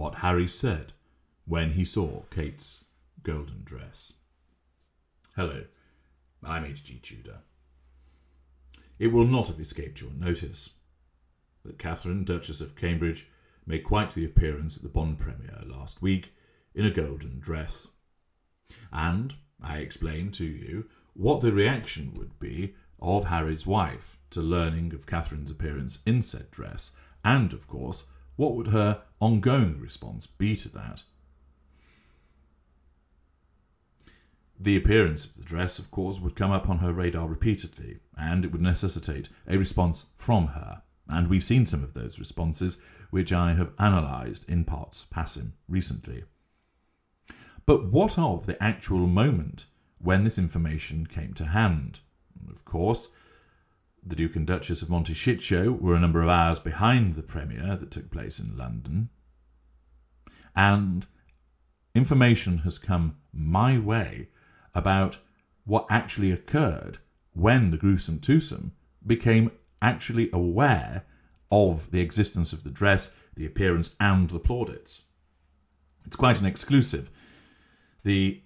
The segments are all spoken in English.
what Harry said when he saw Kate's golden dress. Hello, I'm H.G. Tudor. It will not have escaped your notice that Catherine, Duchess of Cambridge, made quite the appearance at the Bond premiere last week in a golden dress. And I explained to you what the reaction would be of Harry's wife to learning of Catherine's appearance in said dress, and, of course, what would her ongoing response be to that. The appearance of the dress, of course, would come up on her radar repeatedly, and it would necessitate a response from her. And we've seen some of those responses, which I have analysed in parts passim recently. But what of the actual moment when this information came to hand? Of course, the Duke and Duchess of Monte Shitshow were a number of hours behind the premiere that took place in London. And information has come my way about what actually occurred when the gruesome twosome became actually aware of the existence of the dress, the appearance, and the plaudits. It's quite an exclusive. The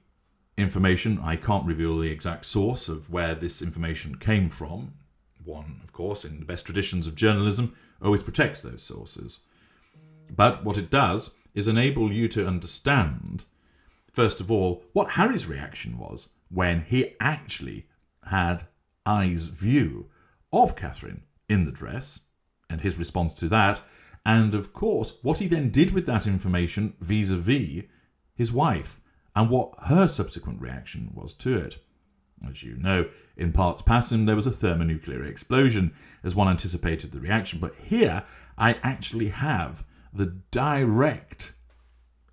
information, I can't reveal the exact source of where this information came from. One, of course, in the best traditions of journalism, always protects those sources. But what it does is enable you to understand, first of all, what Harry's reaction was when he actually had eyes view of Catherine in the dress, and his response to that, and of course, what he then did with that information vis-a-vis his wife, and what her subsequent reaction was to it. As you know, in parts passim, there was a thermonuclear explosion as one anticipated the reaction, but here I actually have the direct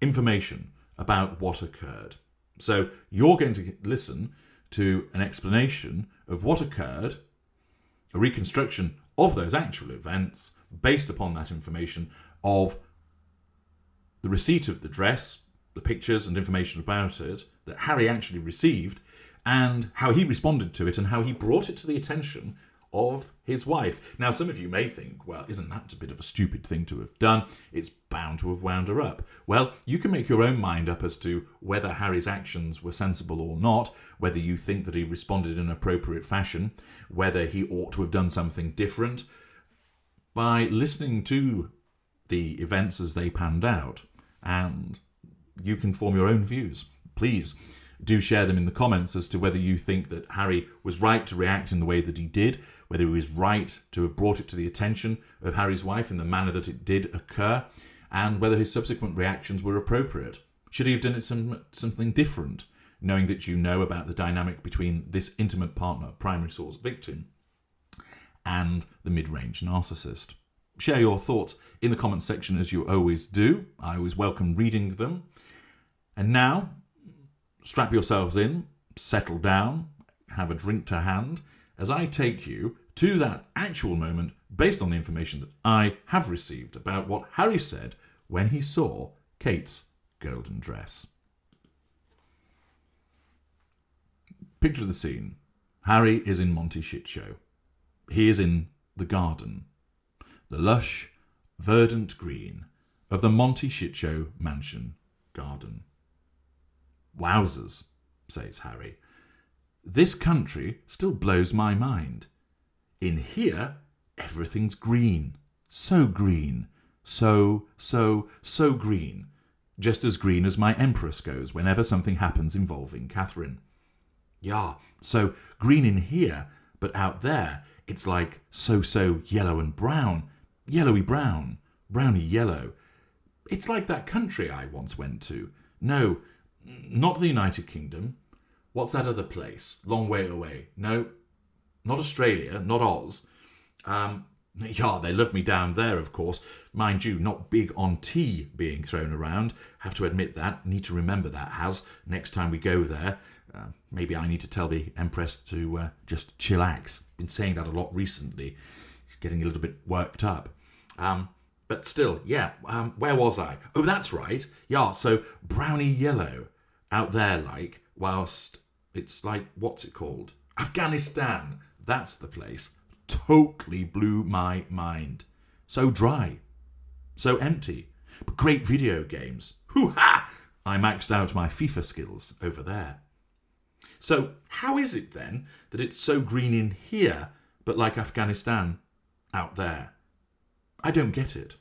information about what occurred. So you're going to listen to an explanation of what occurred, a reconstruction of those actual events based upon that information of the receipt of the dress, the pictures and information about it that Harry actually received, and how he responded to it and how he brought it to the attention of his wife. Now, some of you may think, well, isn't that a bit of a stupid thing to have done? It's bound to have wound her up. Well, you can make your own mind up as to whether Harry's actions were sensible or not, whether you think that he responded in an appropriate fashion, whether he ought to have done something different, by listening to the events as they panned out, and you can form your own views. Please do share them in the comments as to whether you think that Harry was right to react in the way that he did, whether he was right to have brought it to the attention of Harry's wife in the manner that it did occur, and whether his subsequent reactions were appropriate. Should he have done it something different, knowing that you know about the dynamic between this intimate partner, primary source victim, and the mid-range narcissist? Share your thoughts in the comments section as you always do. I always welcome reading them. And now, strap yourselves in, settle down, have a drink to hand, as I take you to that actual moment based on the information that I have received about what Harry said when he saw Kate's golden dress. Picture the scene. Harry is in Monte Shitshow. He is in the garden, the lush, verdant green of the Monte Shitshow mansion garden. Wowzers, says Harry. This country still blows my mind. In here, everything's green. So green. So green. Just as green as my Empress goes whenever something happens involving Catherine. Yeah, so green in here, but out there, it's like so yellow and brown. Yellowy brown. Browny yellow. It's like that country I once went to. No, not the United Kingdom. What's that other place? Long way away. No, not Australia, not Oz. Yeah, they love me down there, of course. Mind you, not big on tea being thrown around. Have to admit that. Need to remember that, next time we go there. Maybe I need to tell the Empress to just chillax. Been saying that a lot recently. She's getting a little bit worked up. But still, yeah, where was I? Oh, that's right. Yeah, so browny yellow out there, like, whilst it's like, what's it called? Afghanistan. That's the place. Totally blew my mind. So dry. So empty. But great video games. Hoo-ha! I maxed out my FIFA skills over there. So how is it then that it's so green in here, but like Afghanistan out there? I don't get it.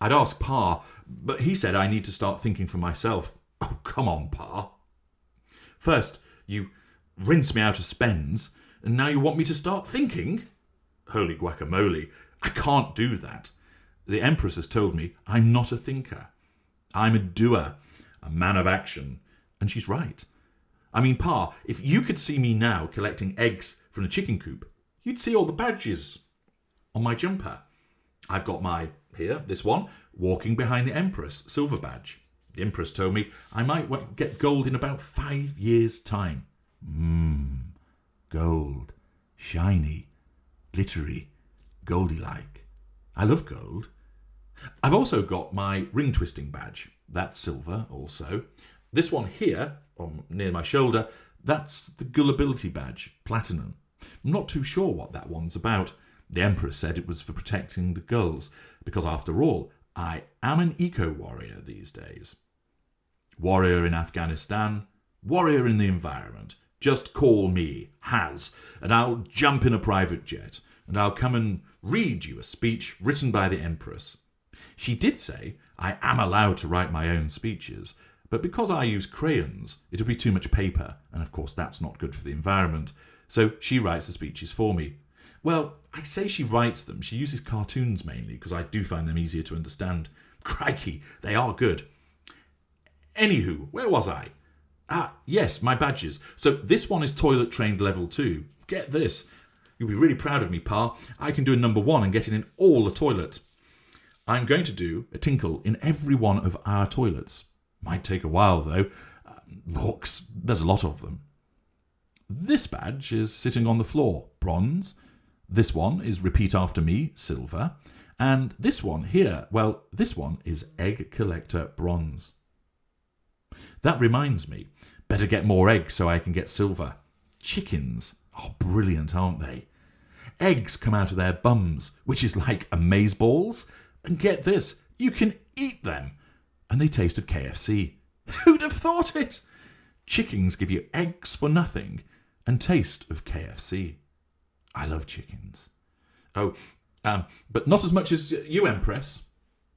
I'd ask Pa, but he said I need to start thinking for myself. Oh, come on, Pa. First, you rinse me out of spends, and now you want me to start thinking? Holy guacamole, I can't do that. The Empress has told me I'm not a thinker. I'm a doer, a man of action, and she's right. I mean, Pa, if you could see me now collecting eggs from the chicken coop, you'd see all the badges on my jumper. I've got this one, walking behind the Empress, silver badge. The Empress told me I might get gold in about 5 years' time. Gold. Shiny. Glittery. Goldie-like. I love gold. I've also got my ring twisting badge. That's silver also. This one here, near my shoulder, that's the gullibility badge, platinum. I'm not too sure what that one's about. The Empress said it was for protecting the gulls, because after all, I am an eco-warrior these days. Warrior in Afghanistan, warrior in the environment. Just call me Haz, and I'll jump in a private jet, and I'll come and read you a speech written by the Empress. She did say I am allowed to write my own speeches, but because I use crayons, it'll be too much paper, and of course that's not good for the environment, so she writes the speeches for me. Well, I say she writes them. She uses cartoons mainly, because I do find them easier to understand. Crikey, they are good. Anywho, where was I? Yes, my badges. So this one is toilet trained level 2. Get this. You'll be really proud of me, Pa. I can do a number 1 and get it in all the toilets. I'm going to do a tinkle in every one of our toilets. Might take a while, though. Looks, there's a lot of them. This badge is sitting on the floor, bronze. This one is repeat after me, silver. And this one here, well, this one is egg collector, bronze. That reminds me, better get more eggs so I can get silver. Chickens are brilliant, aren't they? Eggs come out of their bums, which is like amazeballs. And get this, you can eat them. And they taste of KFC. Who'd have thought it? Chickens give you eggs for nothing and taste of KFC. I love chickens. Oh, but not as much as you, Empress.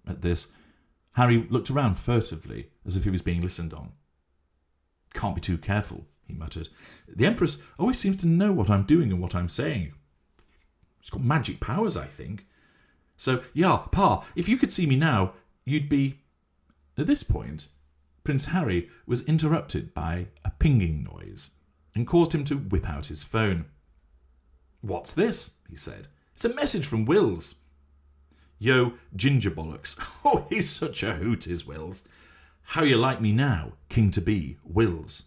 At this, Harry looked around furtively, as if he was being listened on. Can't be too careful, he muttered. The Empress always seems to know what I'm doing and what I'm saying. She's got magic powers, I think. So, yeah, Pa, if you could see me now, you'd be... At this point, Prince Harry was interrupted by a pinging noise and caused him to whip out his phone. What's this? He said. It's a message from Wills. Yo, ginger bollocks. Oh, he's such a hoot, is Wills. How you like me now, king-to-be, Wills.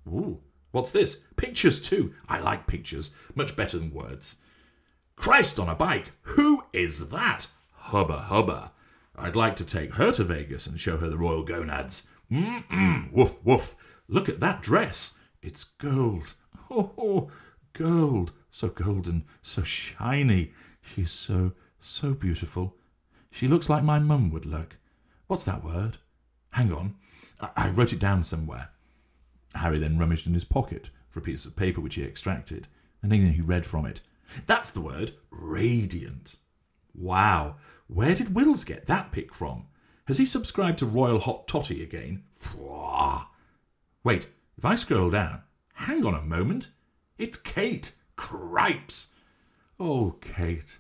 Ooh, what's this? Pictures too. I like pictures. Much better than words. Christ on a bike. Who is that? Hubba hubba. I'd like to take her to Vegas and show her the royal gonads. Woof woof. Look at that dress. It's gold. Oh, gold. So golden, so shiny. She's so beautiful. She looks like my mum would look. What's that word? Hang on. I wrote it down somewhere. Harry then rummaged in his pocket for a piece of paper which he extracted, and then he read from it. That's the word. Radiant. Wow. Where did Wills get that pic from? Has he subscribed to Royal Hot Totty again? Wait, if I scroll down, hang on a moment. It's Kate. Cripes. Oh, Kate.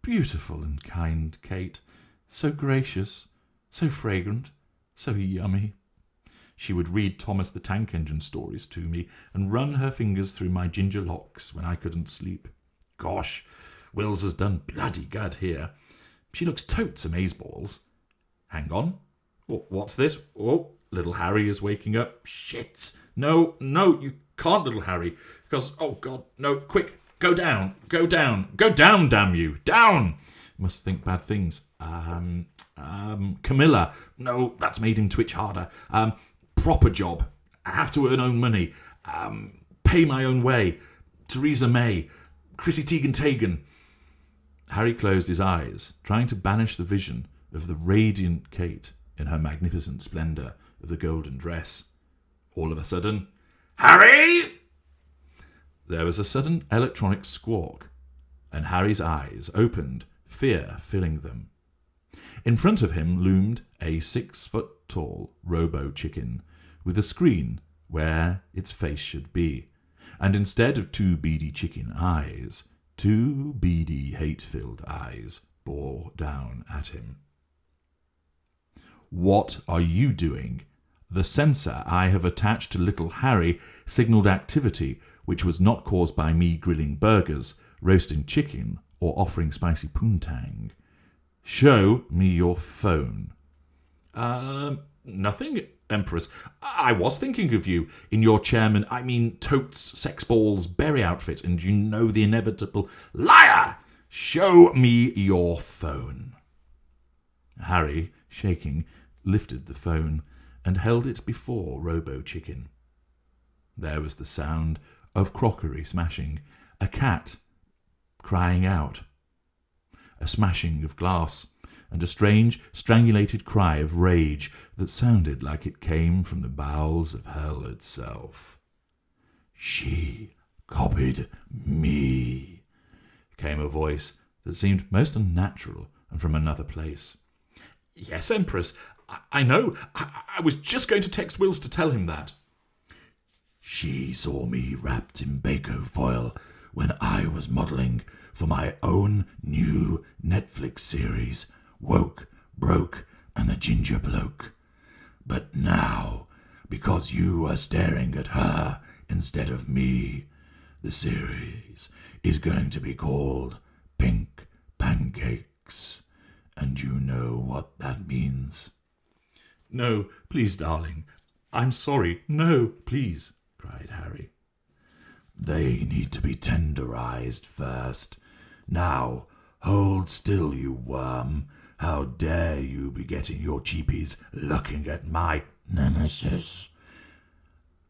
Beautiful and kind Kate. So gracious, so fragrant, so yummy. She would read Thomas the Tank Engine stories to me and run her fingers through my ginger locks when I couldn't sleep. Gosh, Wills has done bloody good here. She looks totes amazeballs. Hang on. Oh, what's this? Oh, little Harry is waking up. Shit. No, you can't, little Harry. Because, oh God, no, quick, go down, damn you, down. Must think bad things. Camilla, no, that's made him twitch harder. Proper job, I have to earn own money. Pay my own way. Theresa May, Chrissy Teigen. Harry closed his eyes, trying to banish the vision of the radiant Kate in her magnificent splendour of the golden dress. All of a sudden, "Harry!" There was a sudden electronic squawk, and Harry's eyes opened, fear filling them. In front of him loomed a 6-foot-tall robo-chicken with a screen where its face should be, and instead of 2 beady chicken eyes, 2 beady hate-filled eyes bore down at him. "What are you doing?" The sensor I have attached to little Harry signalled activity which was not caused by me grilling burgers, roasting chicken, or offering spicy poontang. "Show me your phone." Nothing, Empress. I was thinking of you in your Totes, sex balls, berry outfit, and you know the inevitable liar. Show me your phone. Harry, shaking, lifted the phone and held it before Robo-Chicken. There was the sound of crockery smashing, a cat crying out, a smashing of glass, and a strange, strangulated cry of rage that sounded like it came from the bowels of hell itself. "She copied me," came a voice that seemed most unnatural and from another place. "Yes, Empress, I know. I was just going to text Wills to tell him that." "She saw me wrapped in bacon foil when I was modelling for my own new Netflix series, Woke, Broke, and the Ginger Bloke. But now, because you are staring at her instead of me, the series is going to be called Pink Pancakes. And you know what that means." "No, please, darling. I'm sorry. No, please," cried Harry. "They need to be tenderized first. Now, hold still, you worm. How dare you be getting your cheepies looking at my nemesis?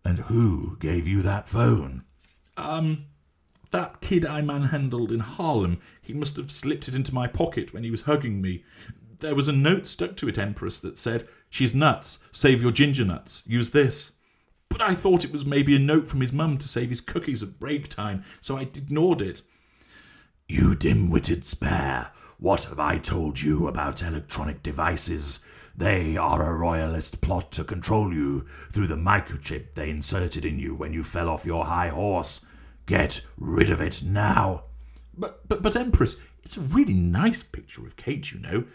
And who gave you that phone?" That kid I manhandled in Harlem. He must have slipped it into my pocket when he was hugging me. There was a note stuck to it, Empress, that said, "She's nuts. Save your ginger nuts. Use this." But I thought it was maybe a note from his mum to save his cookies at break time, so I ignored it. "You dim-witted spare. What have I told you about electronic devices? They are a royalist plot to control you through the microchip they inserted in you when you fell off your high horse. Get rid of it now." But Empress, it's a really nice picture of Kate, you know.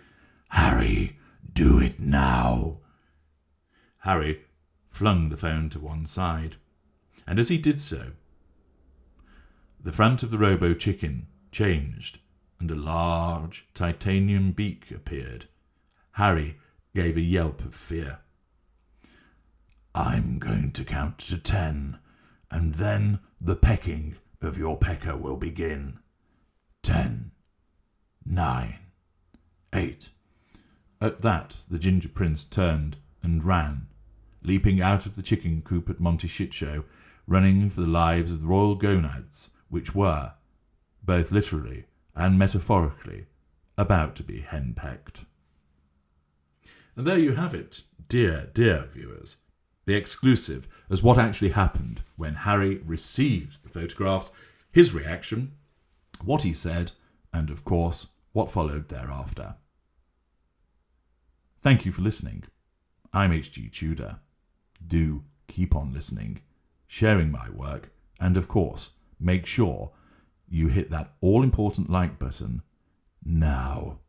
"Harry, do it now." Harry flung the phone to one side, and as he did so, the front of the Robo-Chicken changed, and a large titanium beak appeared. Harry gave a yelp of fear. "I'm going to count to 10, and then the pecking of your pecker will begin. 10, 9, 8. At that, the Ginger Prince turned and ran, leaping out of the chicken coop at Monty Shitshow, running for the lives of the royal gonads, which were, both literally and metaphorically, about to be henpecked. And there you have it, dear, dear viewers, the exclusive as what actually happened when Harry received the photographs, his reaction, what he said, and of course, what followed thereafter. Thank you for listening. I'm H.G. Tudor. Do keep on listening, sharing my work, and of course, make sure you hit that all-important like button now.